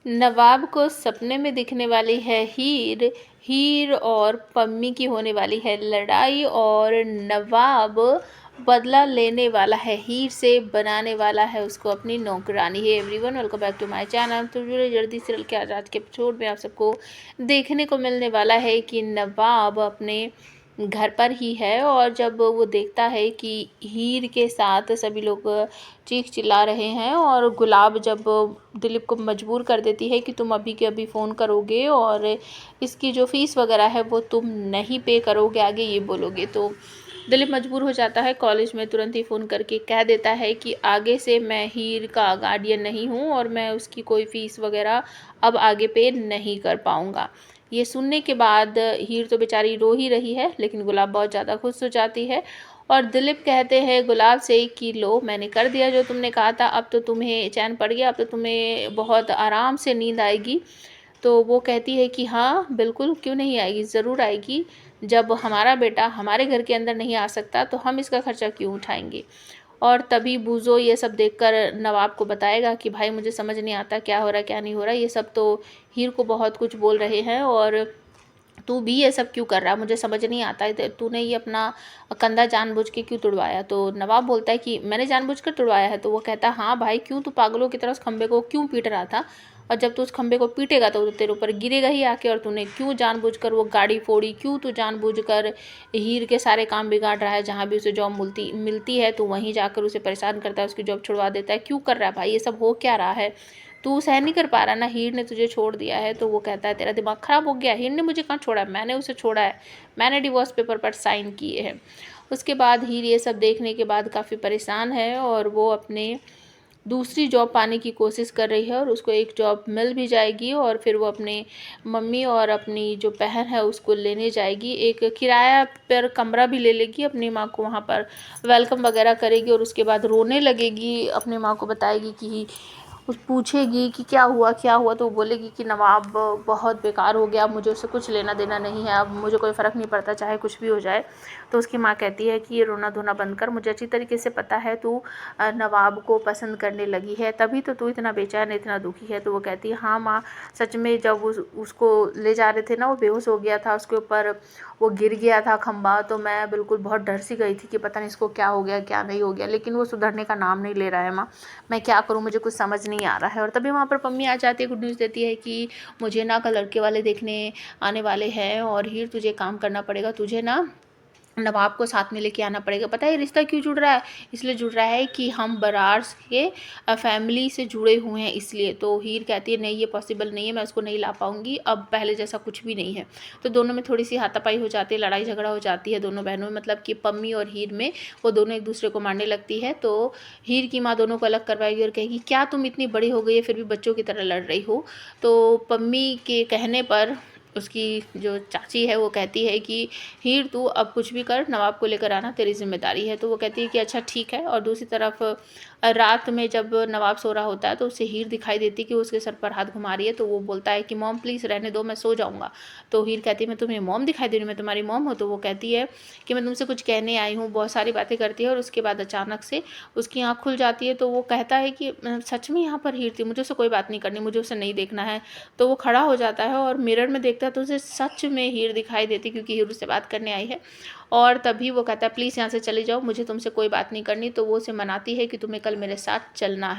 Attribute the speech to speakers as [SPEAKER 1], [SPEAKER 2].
[SPEAKER 1] नवाब को सपने में दिखने वाली है हीर। हीर और पम्मी की होने वाली है लड़ाई और नवाब बदला लेने वाला है हीर से, बनाने वाला है उसको अपनी नौकरानी। Hi everyone, welcome back to my channel. तो जुड़े जल्दी सीरियल के आज के एपिसोड में आप सबको देखने को मिलने वाला है कि नवाब अपने घर पर ही है और जब वो देखता है कि हीर के साथ सभी लोग चीख चिल्ला रहे हैं और गुलाब जब दिलीप को मजबूर कर देती है कि तुम अभी के अभी फ़ोन करोगे और इसकी जो फ़ीस वगैरह है वो तुम नहीं पे करोगे, आगे ये बोलोगे, तो दिलीप मजबूर हो जाता है। कॉलेज में तुरंत ही फ़ोन करके कह देता है कि आगे से मैं हीर का गार्डियन नहीं हूँ और मैं उसकी कोई फ़ीस वगैरह अब आगे पे नहीं कर पाऊँगा। ये सुनने के बाद हीर तो बेचारी रो ही रही है, लेकिन गुलाब बहुत ज़्यादा खुश हो जाती है और दिलीप कहते हैं गुलाब से कि लो मैंने कर दिया जो तुमने कहा था, अब तो तुम्हें चैन पड़ गया, अब तो तुम्हें बहुत आराम से नींद आएगी। तो वो कहती है कि हाँ बिल्कुल, क्यों नहीं आएगी, ज़रूर आएगी। जब हमारा बेटा हमारे घर के अंदर नहीं आ सकता तो हम इसका खर्चा क्यों उठाएंगे। और तभी बूज़ो ये सब देखकर नवाब को बताएगा कि भाई मुझे समझ नहीं आता क्या हो रहा है क्या नहीं हो रहा है। ये सब तो हीर को बहुत कुछ बोल रहे हैं और तू भी ये सब क्यों कर रहा है, मुझे समझ नहीं आता है, तूने ये अपना कंधा जानबूझ के क्यों तुड़वाया। तो नवाब बोलता है कि मैंने जानबूझ कर तुड़वाया है। तो वो कहता है हाँ भाई, क्यों तू पागलों की तरह उस खंबे को क्यों पीट रहा था, और जब तू उस खंबे को पीटेगा तो तेरे ऊपर गिरेगा ही आके, और तूने क्यों जानबूझकर वो गाड़ी फोड़ी, क्यों तू जानबूझकर हीर के सारे काम बिगाड़ रहा है। जहाँ भी उसे जॉब मिलती है तो वहीं जाकर उसे परेशान करता है, उसकी जॉब छुड़वा देता है। क्यों कर रहा है भाई, ये सब हो क्या रहा है, तू सहन नहीं कर पा रहा ना, हीर ने तुझे छोड़ दिया है। तो वो कहता है तेरा दिमाग ख़राब हो गया, हीर ने मुझे कहाँ छोड़ा है, मैंने उसे छोड़ा है, मैंने डिवोर्स पेपर पर साइन किए हैं। उसके बाद हीर ये सब देखने के बाद काफ़ी परेशान है और वो अपने दूसरी जॉब पाने की कोशिश कर रही है और उसको एक जॉब मिल भी जाएगी और फिर वो अपने मम्मी और अपनी जो बहन है उसको लेने जाएगी, एक किराया पर कमरा भी ले लेगी, अपनी माँ को वहाँ पर वेलकम वगैरह करेगी और उसके बाद रोने लगेगी, अपनी माँ को बताएगी कि उस पूछेगी कि क्या हुआ क्या हुआ। तो वो बोलेगी कि नवाब बहुत बेकार हो गया, मुझे उससे कुछ लेना देना नहीं है, अब मुझे कोई फ़र्क नहीं पड़ता चाहे कुछ भी हो जाए। तो उसकी माँ कहती है कि ये रोना धोना बंद कर, मुझे अच्छी तरीके से पता है तू नवाब को पसंद करने लगी है, तभी तो तू इतना बेचैन इतना दुखी है। तो वो कहती है हाँ माँ, सच में जब उसको ले जा रहे थे ना, वो बेहोश हो गया था, उसके ऊपर वो गिर गया था खंबा, तो मैं बिल्कुल बहुत डर सी गई थी कि पता नहीं इसको क्या हो गया क्या नहीं हो गया, लेकिन वो सुधरने का नाम नहीं ले रहा है माँ, मैं क्या करूँ, मुझे कुछ समझ नहीं आ रहा है। और तभी वहाँ पर पम्मी आ जाती है, गुड न्यूज़ देती है कि मुझे ना कल लड़के वाले देखने आने वाले हैं और हीर तुझे काम करना पड़ेगा, तुझे ना नवाब को साथ में लेके आना पड़ेगा। पता है रिश्ता क्यों जुड़ रहा है, इसलिए जुड़ रहा है कि हम बरार्स के फैमिली से जुड़े हुए हैं इसलिए। तो हीर कहती है नहीं ये पॉसिबल नहीं है, मैं उसको नहीं ला पाऊँगी, अब पहले जैसा कुछ भी नहीं है। तो दोनों में थोड़ी सी हाथापाई हो जाती है, लड़ाई झगड़ा हो जाती है दोनों बहनों में, मतलब कि पम्मी और हीर में, वो दोनों एक दूसरे को मारने लगती है। तो हीर की माँ दोनों को अलग करवाएगी और कहेगी क्या तुम इतनी बड़ी हो गई है फिर भी बच्चों की तरह लड़ रही हो। तो पम्मी के कहने पर उसकी जो चाची है वो कहती है कि हीर तू अब कुछ भी कर, नवाब को लेकर आना तेरी जिम्मेदारी है। तो वो कहती है कि अच्छा ठीक है। और दूसरी तरफ रात में जब नवाब सो रहा होता है तो उसे हीर दिखाई देती है कि उसके सर पर हाथ घुमा रही है। तो वो बोलता है कि मॉम प्लीज़ रहने दो, मैं सो जाऊँगा। तो हीर कहती है मैं तुम्हें मॉम दिखाई दे रही हूँ, मैं तुम्हारी मॉम हूँ। तो वो कहती है कि मैं तुमसे कुछ कहने आई हूँ, बहुत सारी बातें करती है और उसके बाद अचानक से उसकी आँख खुल जाती है। तो वो कहता है कि सच में यहाँ पर हीर थी, मुझे उससे कोई बात नहीं करनी, मुझे उसे नहीं देखना है। तो वो खड़ा हो जाता है और मिरर में देखता है तो उसे सच में हीर दिखाई देती, क्योंकि हीर उससे बात करने आई है। और तभी वो कहता है प्लीज़ यहाँ से चले जाओ, मुझे तुमसे कोई बात नहीं करनी। तो वो उसे मनाती है कि तुम्हें कल मेरे साथ चलना है।